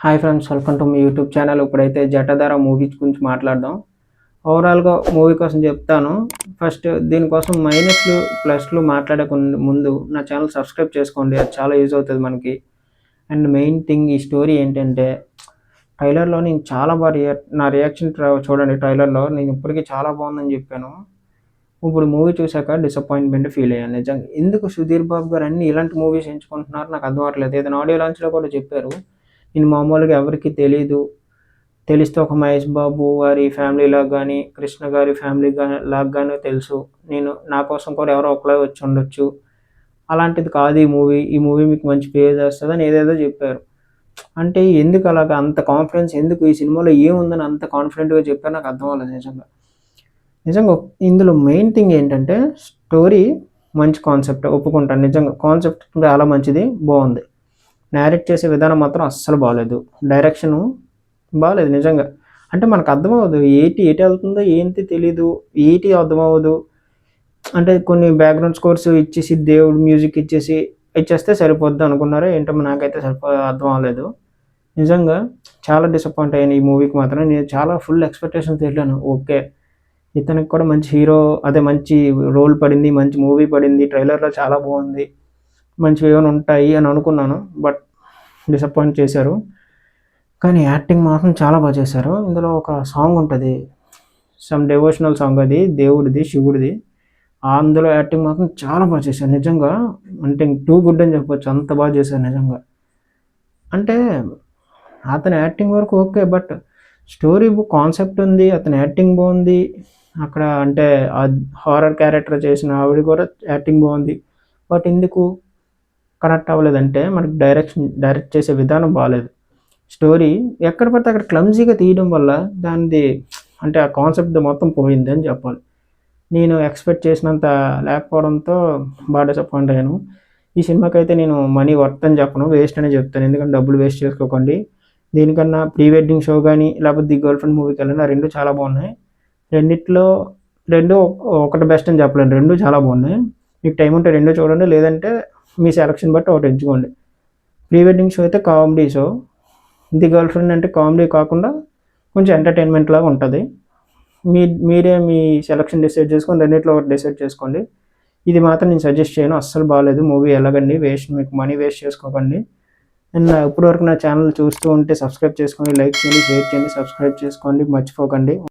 Hi friends, welcome to me YouTube channel. ఇప్పుడైతే జటధార movie గురించి మాట్లాడదాం. ఓవరాల్గా మూవీ కోసం చెప్తాను. ఫస్ట్ దీనికోసం మైనస్లు ప్లస్లు మాట్లాడే ముందు నా ఛానల్ సబ్స్క్రైబ్ చేసుకోండి, అది చాలా యూజ్ అవుతుంది మనకి. అండ్ మెయిన్ థింగ్, ఈ స్టోరీ ఏంటంటే ట్రైలర్లో నేను చాలా బాగా నా రియాక్షన్ చూడండి. ట్రైలర్లో నేను ఇప్పటికీ చాలా బాగుందని చెప్పాను. ఇప్పుడు మూవీ చూశాక డిసప్పాయింట్మెంట్ ఫీల్ అయ్యాను నిజంగా. ఎందుకు సుధీర్ బాబు గారు అన్ని ఇలాంటి మూవీస్ ఎంచుకుంటున్నారు నాకు అర్థం అవ్వట్లేదు. ఏదైనా ఆడియో లాంచ్లో కూడా చెప్పారు, నేను మామూలుగా ఎవరికి తెలీదు, తెలిస్తే ఒక మహేష్ బాబు గారి ఫ్యామిలీ లాగా కానీ కృష్ణ గారి ఫ్యామిలీ లాగా కానీ తెలుసు, నేను నా కోసం కూడా ఎవరో ఒకరే వచ్చి ఉండొచ్చు, అలాంటిది కాదు ఈ మూవీ మీకు మంచి పేరు చేస్తుందని ఏదేదో చెప్పారు. అంటే ఎందుకు అలాగ అంత కాన్ఫిడెన్స్, ఎందుకు ఈ సినిమాలో ఏముందని అంత కాన్ఫిడెంట్గా చెప్పారు నాకు అర్థం అవ్వలేదు నిజంగా. ఇందులో మెయిన్ థింగ్ ఏంటంటే స్టోరీ మంచి కాన్సెప్ట్, ఒప్పుకుంటాను. నిజంగా కాన్సెప్ట్ చాలా మంచిది, బాగుంది. నేరేట్ చేసే విధానం మాత్రం అస్సలు బాగాలేదు. డైరెక్షను బాగాలేదు నిజంగా. అంటే మనకు అర్థమవ్వదు ఏటి వెళ్తుందో ఏంటి తెలీదు, ఏటి అర్థమవ్వదు. అంటే కొన్ని బ్యాక్గ్రౌండ్ స్కోర్స్ ఇచ్చేసి దేవుడు మ్యూజిక్ ఇచ్చేస్తే సరిపోద్ది అనుకున్నారో ఏంటో, నాకైతే అర్థం అవ్వలేదు నిజంగా. చాలా డిసప్పాయింట్ అయ్యాను ఈ మూవీకి మాత్రం. నేను చాలా ఫుల్ ఎక్స్పెక్టేషన్స్ వెళ్ళాను. ఓకే, ఇతనికి కూడా మంచి హీరో, అదే మంచి రోల్ పడింది, మంచి మూవీ పడింది, ట్రైలర్లో చాలా బాగుంది, మంచివి ఏమైనా ఉంటాయి అని అనుకున్నాను. బట్ డిసప్పాయింట్ చేశారు. కానీ యాక్టింగ్ మాత్రం చాలా బాగా చేశారు. ఇందులో ఒక సాంగ్ ఉంటుంది, సమ్ డివోషనల్ సాంగ్, అది దేవుడిది, శివుడిది. అందులో యాక్టింగ్ మాత్రం చాలా బాగా చేశారు నిజంగా. అంటే టూ గుడ్ అని చెప్పొచ్చు, అంత బాగా చేశారు నిజంగా. అంటే అతని యాక్టింగ్ వరకు ఓకే, బట్ స్టోరీ కాన్సెప్ట్ ఉంది, అతని యాక్టింగ్ బాగుంది. అక్కడ అంటే హారర్ క్యారెక్టర్ చేసిన ఆవిడ కూడా యాక్టింగ్ బాగుంది. బట్ ఎందుకు కనెక్ట్ అవ్వలేదంటే మనకి డైరెక్ట్ చేసే విధానం బాగాలేదు. స్టోరీ ఎక్కడ పడితే అక్కడ క్లమ్జీగా తీయడం వల్ల దానిది అంటే ఆ కాన్సెప్ట్ మొత్తం పోయింది అని చెప్పాలి. నేను ఎక్స్పెక్ట్ చేసినంత లేకపోవడంతో బాగా డిసప్పాయింట్ అయ్యాను. ఈ సినిమాకి అయితే నేను మనీ వర్త్ అని చెప్పను, వేస్ట్ అని చెప్తాను. ఎందుకంటే డబ్బులు వేస్ట్ చేసుకోకండి. దీనికన్నా ప్రీ వెడ్డింగ్ షో కానీ లేకపోతే ది గర్ల్ ఫ్రెండ్ మూవీకి వెళ్ళిన రెండు చాలా బాగున్నాయి. రెండు ఒకటి బెస్ట్ అని చెప్పలేను, రెండు చాలా బాగున్నాయి. మీకు టైం ఉంటే రెండు చూడండి, లేదంటే మీ సెలక్షన్ బట్టి ఒకటి ఎంచుకోండి. ప్రీ వెడ్డింగ్ షో అయితే comedy show, the girl friend అంటే కామెడీ కాకుండా కొంచెం ఎంటర్టైన్మెంట్ లాగా ఉంటుంది. మీరే మీ సెలక్షన్ డిసైడ్ చేసుకొని రెండిట్లో ఒకటి డిసైడ్ చేసుకోండి. ఇది మాత్రం నేను సజెస్ట్ చేయను, అస్సలు బాగాలేదు మూవీ. ఎలాగండి వేస్ట్, మీకు మనీ వేస్ట్ చేసుకోకండి. అండ్ ఇప్పటివరకు నా ఛానల్ చూస్తూ ఉంటే సబ్స్క్రైబ్ చేసుకోండి, లైక్ చేయండి, షేర్ చేయండి, సబ్స్క్రైబ్ చేసుకోండి, మర్చిపోకండి.